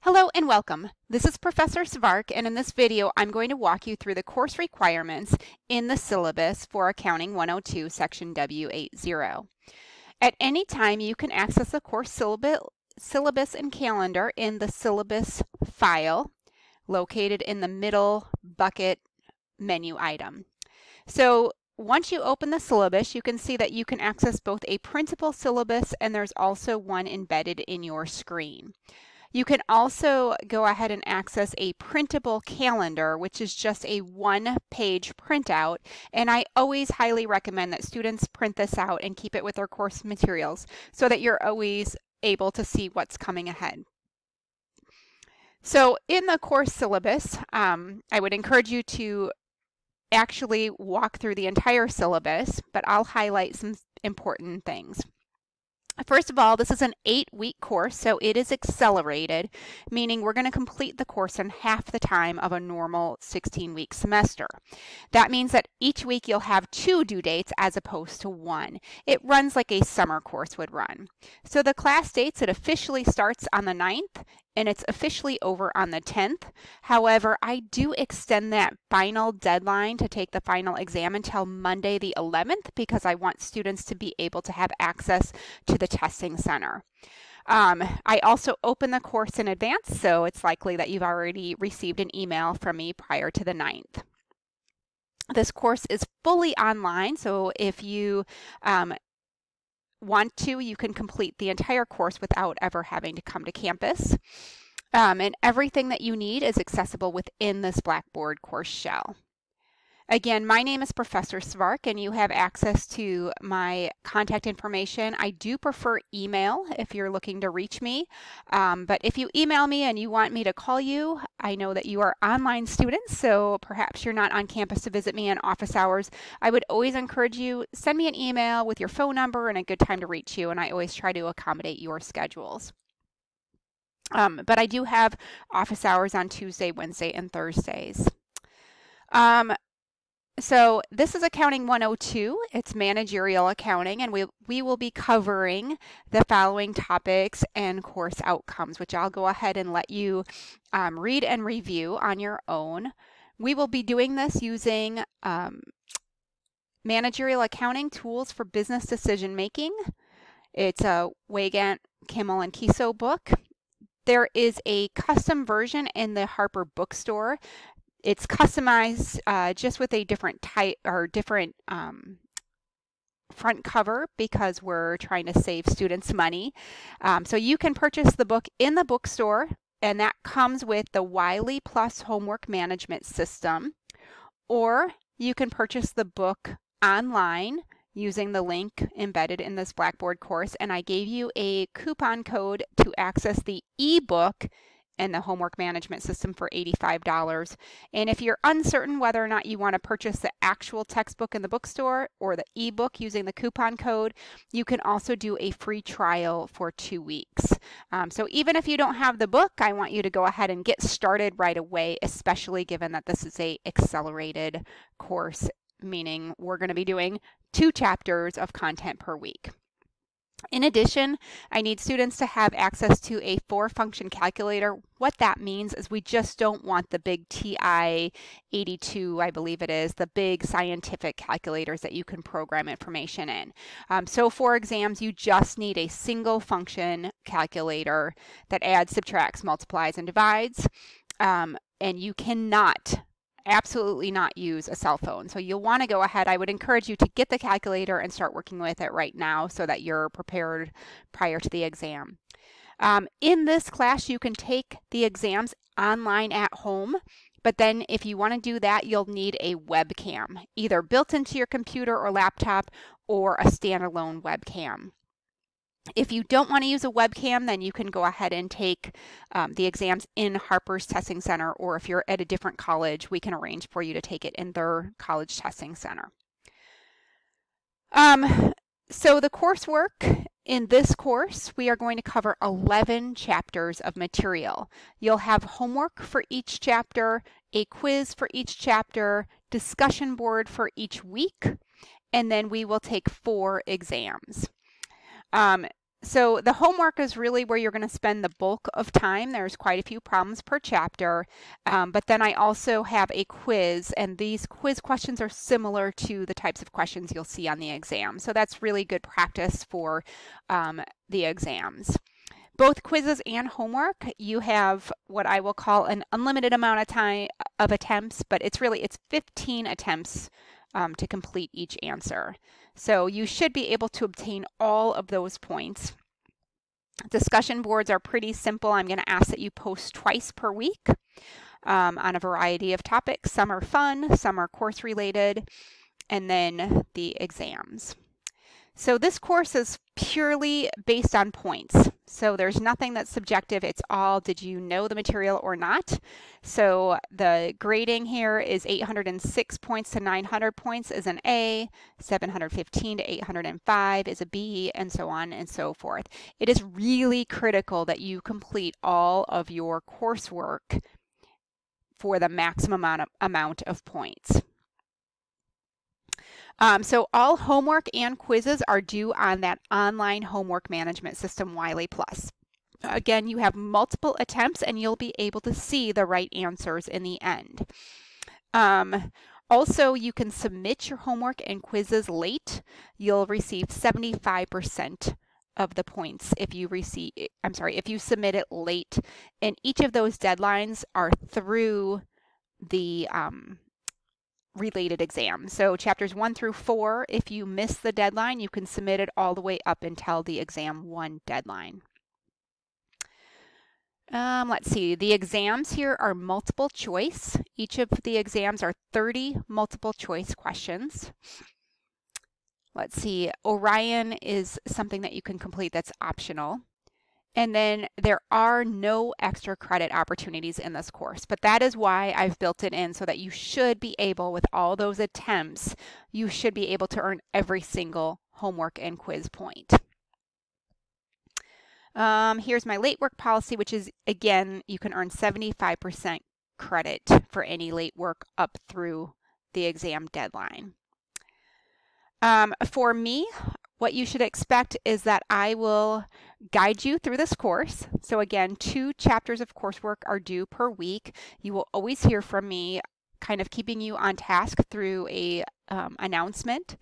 Hello and welcome. This is Professor Svark, and in this video I'm going to walk you through the course requirements in the syllabus for Accounting 102 Section W80. At any time you can access the course syllabus and calendar in the syllabus file located in the middle bucket menu item. So once you open the syllabus, you can see that you can access both a printable syllabus and there's also one embedded in your screen. You can also go ahead and access a printable calendar, which is just a one-page printout, and I always highly recommend that students print this out and keep it with their course materials so that you're always able to see what's coming ahead. So in the course syllabus, I would encourage you to actually walk through the entire syllabus, but I'll highlight some important things. First of all, this is an 8-week course, so it is accelerated, meaning we're going to complete the course in half the time of a normal 16-week semester. That means that each week you'll have 2 due dates as opposed to 1. It runs like a summer course would run. So the class dates, it officially starts on the 9th, and it's officially over on the 10th. However, I do extend that final deadline to take the final exam until Monday the 11th because I want students to be able to have access to the testing center. I also open the course in advance, so it's likely that you've already received an email from me prior to the 9th. This course is fully online, so if you want to, you can complete the entire course without ever having to come to campus. And everything that you need is accessible within this Blackboard course shell. Again, my name is Professor Svark, and you have access to my contact information. I do prefer email if you're looking to reach me, but if you email me and you want me to call you, I know that you are online students, so perhaps you're not on campus to visit me in office hours. I would always encourage you, send me an email with your phone number and a good time to reach you, and I always try to accommodate your schedules. But I do have office hours on Tuesday, Wednesday, and Thursdays. So this is Accounting 102. It's managerial accounting, and we will be covering the following topics and course outcomes, which I'll go ahead and let you read and review on your own. We will be doing this using managerial accounting tools for business decision making. It's a Wygant, Kimmel, and Kiso book. There is a custom version in the Harper bookstore. It's customized just with a different type or different front cover because we're trying to save students money. So you can purchase the book in the bookstore, and that comes with the Wiley Plus Homework Management System, or you can purchase the book online using the link embedded in this Blackboard course, and I gave you a coupon code to access the ebook and the homework management system for $85. And if you're uncertain whether or not you want to purchase the actual textbook in the bookstore or the ebook using the coupon code, you can also do a free trial for 2 weeks. So even if you don't have the book, I want you to go ahead and get started right away, especially given that this is an accelerated course, meaning we're going to be doing 2 chapters of content per week. In addition, I need students to have access to a 4-function calculator. What that means is we just don't want the big TI-82, I believe it is, the big scientific calculators that you can program information in. So for exams, you just need a single function calculator that adds, subtracts, multiplies, and divides. And you cannot absolutely not use a cell phone. So you'll want to go ahead. I would encourage you to get the calculator and start working with it right now so that you're prepared prior to the exam. In this class, you can take the exams online at home, but then if you want to do that, you'll need a webcam, either built into your computer or laptop or a standalone webcam. If you don't want to use a webcam, then you can go ahead and take the exams in Harper's Testing Center, or if you're at a different college, we can arrange for you to take it in their college testing center. So the coursework in this course, we are going to cover 11 chapters of material. You'll have homework for each chapter, a quiz for each chapter, discussion board for each week, and then we will take 4 exams. So the homework is really where you're going to spend the bulk of time. There's quite a few problems per chapter, but then I also have a quiz, and these quiz questions are similar to the types of questions you'll see on the exam. So that's really good practice for the exams. Both quizzes and homework, you have what I will call an unlimited amount of time of attempts, but it's 15 attempts to complete each answer. So you should be able to obtain all of those points. Discussion boards are pretty simple. I'm going to ask that you post twice per week on a variety of topics. Some are fun, some are course related, and then the exams. So this course is purely based on points. So there's nothing that's subjective. It's all, did you know the material or not? So the grading here is 806 points to 900 points is an A, 715 to 805 is a B, and so on and so forth. It is really critical that you complete all of your coursework for the maximum amount of points. So all homework and quizzes are due on that online homework management system, Wiley+. Again, you have multiple attempts and you'll be able to see the right answers in the end. Also, you can submit your homework and quizzes late. You'll receive 75% of the points if you submit it late. And each of those deadlines are through the related exam. So chapters 1 through 4, if you miss the deadline, you can submit it all the way up until the exam 1 deadline. Let's see, the exams here are multiple choice. Each of the exams are 30 multiple choice questions. Let's see, Orion is something that you can complete that's optional. And then there are no extra credit opportunities in this course, but that is why I've built it in so that you should be able, with all those attempts, you should be able to earn every single homework and quiz point. Here's my late work policy, which is, again, you can earn 75% credit for any late work up through the exam deadline. For me, what you should expect is that I will guide you through this course. So again, 2 chapters of coursework are due per week. You will always hear from me, kind of keeping you on task through a announcement.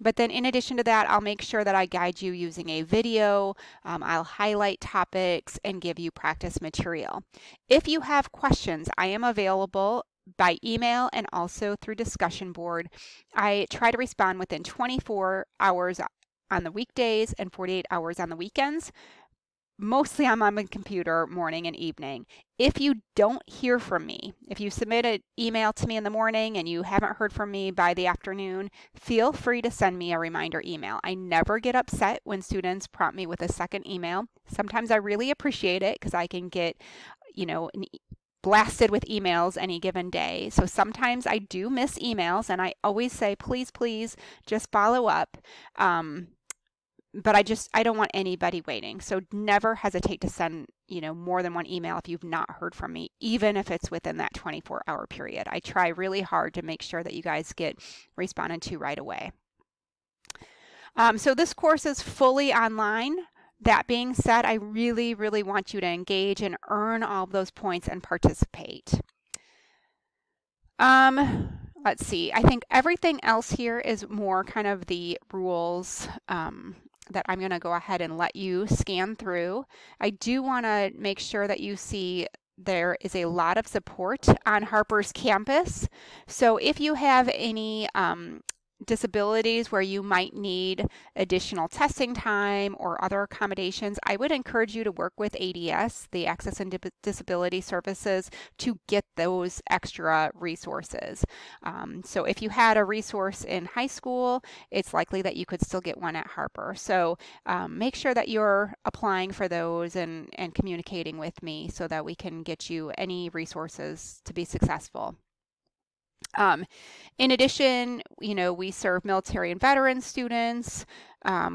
But then in addition to that, I'll make sure that I guide you using a video. I'll highlight topics and give you practice material. If you have questions, I am available by email and also through discussion board. I try to respond within 24 hours on the weekdays and 48 hours on the weekends. Mostly I'm on my computer morning and evening. If you don't hear from me, if you submit an email to me in the morning and you haven't heard from me by the afternoon, feel free to send me a reminder email. I never get upset when students prompt me with a second email. Sometimes I really appreciate it because I can get, blasted with emails any given day. So sometimes I do miss emails and I always say, please, just follow up. But I don't want anybody waiting. So never hesitate to send, more than one email if you've not heard from me, even if it's within that 24-hour period. I try really hard to make sure that you guys get responded to right away. So this course is fully online. That being said, I really, really want you to engage and earn all of those points and participate. Let's see. I think everything else here is more kind of the rules that I'm going to go ahead and let you scan through. I do want to make sure that you see there is a lot of support on Harper's campus. So if you have any disabilities where you might need additional testing time or other accommodations, I would encourage you to work with ADS, the Access and Disability Services, to get those extra resources. So if you had a resource in high school, it's likely that you could still get one at Harper. So make sure that you're applying for those and communicating with me so that we can get you any resources to be successful. In addition, we serve military and veteran students.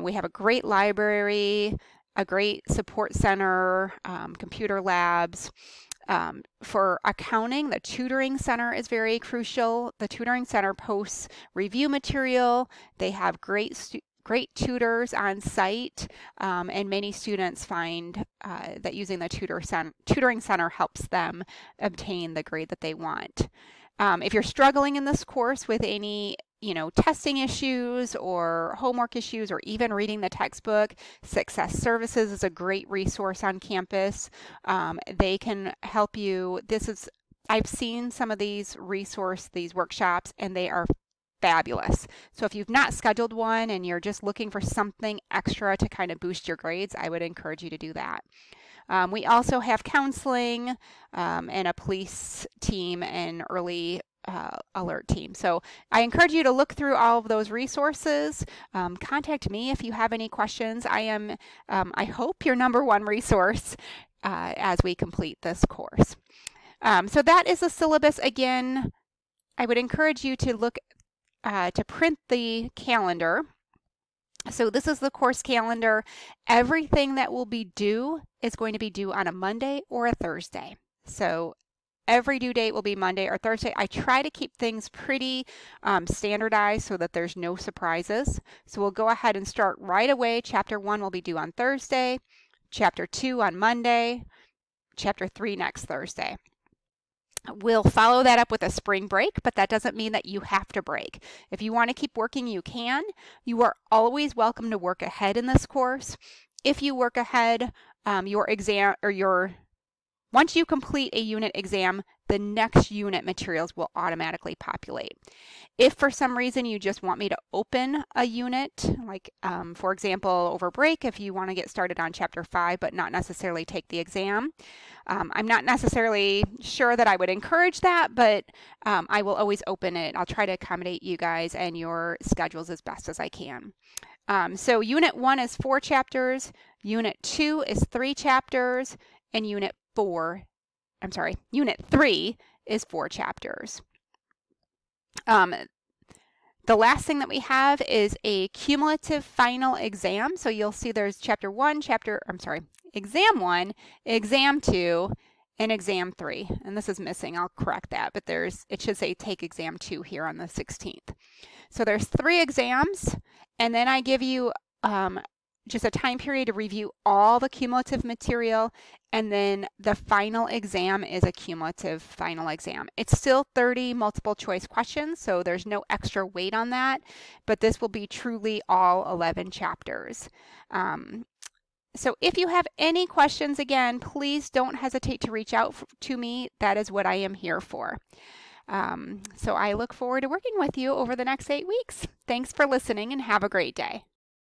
We have a great library, a great support center, computer labs. For accounting, the tutoring center is very crucial. The tutoring center posts review material. They have great great tutors on site, and many students find that using the tutoring center helps them obtain the grade that they want. If you're struggling in this course with any testing issues or homework issues or even reading the textbook, Success Services is a great resource on campus. They can help you. I've seen some of these workshops, and they are fabulous. So if you've not scheduled one and you're just looking for something extra to kind of boost your grades, I would encourage you to do that. We also have counseling and a police team and early alert team. So I encourage you to look through all of those resources. Contact me if you have any questions. I am, I hope, your #1 resource as we complete this course. So that is the syllabus. Again, I would encourage you to look to print the calendar. So this is the course calendar. Everything that will be due is going to be due on a Monday or a Thursday. So every due date will be Monday or Thursday. I try to keep things pretty standardized so that there's no surprises. So we'll go ahead and start right away. Chapter 1 will be due on Thursday, Chapter 2 on Monday, Chapter 3 next Thursday. We'll follow that up with a spring break, but that doesn't mean that you have to break. If you want to keep working, you can. You are always welcome to work ahead in this course. If you work ahead, your exam or once you complete a unit exam, the next unit materials will automatically populate. If for some reason you just want me to open a unit, like for example, over break, if you want to get started on Chapter 5 but not necessarily take the exam, I'm not necessarily sure that I would encourage that, but I will always open it. I'll try to accommodate you guys and your schedules as best as I can. So Unit 1 is 4 chapters, Unit 2 is 3 chapters, and Unit 3 is 4 chapters. The last thing that we have is a cumulative final exam. So you'll see there's Exam 1, Exam 2, and Exam 3. And this is missing. I'll correct that, but it should say Take Exam 2 here on the 16th. So there's 3 exams, and then I give you just a time period to review all the cumulative material, and then the final exam is a cumulative final exam. It's still 30 multiple choice questions, so there's no extra weight on that, but this will be truly all 11 chapters. So if you have any questions, again, please don't hesitate to reach out to me. That is what I am here for. So I look forward to working with you over the next 8 weeks. Thanks for listening and have a great day.